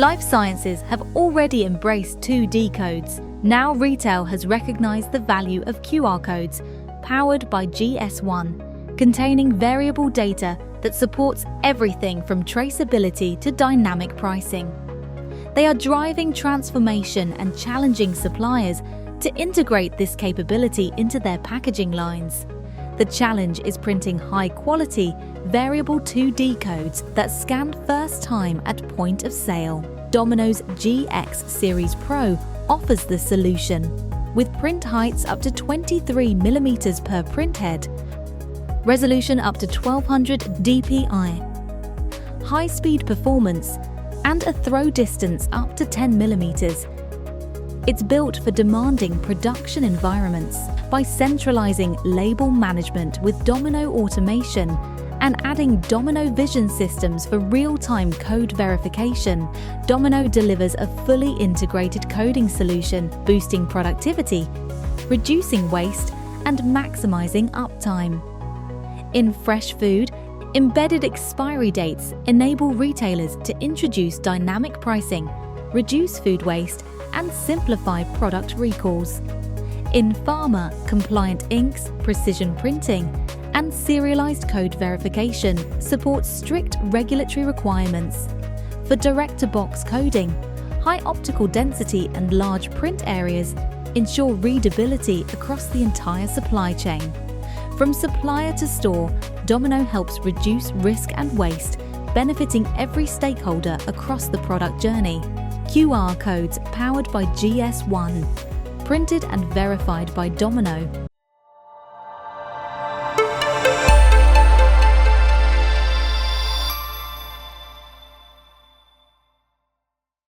Life sciences have already embraced 2D codes. Now retail has recognized the value of QR codes, powered by GS1, containing variable data that supports everything from traceability to dynamic pricing. They are driving transformation and challenging suppliers to integrate this capability into their packaging lines. The challenge is printing high-quality, variable 2D codes that scan first time at point of sale. Domino's GX Series Pro offers the solution, with print heights up to 23 mm per print head, resolution up to 1200 dpi, high-speed performance, and a throw distance up to 10 mm. It's built for demanding production environments. By centralizing label management with Domino automation and adding Domino vision systems for real-time code verification, Domino delivers a fully integrated coding solution, boosting productivity, reducing waste, and maximizing uptime. In fresh food, embedded expiry dates enable retailers to introduce dynamic pricing, reduce food waste, and simplify product recalls. In pharma, compliant inks, precision printing, and serialized code verification support strict regulatory requirements. For direct-to-box coding, high optical density and large print areas ensure readability across the entire supply chain. From supplier to store, Domino helps reduce risk and waste, benefiting every stakeholder across the product journey. QR codes powered by GS1, printed and verified by Domino,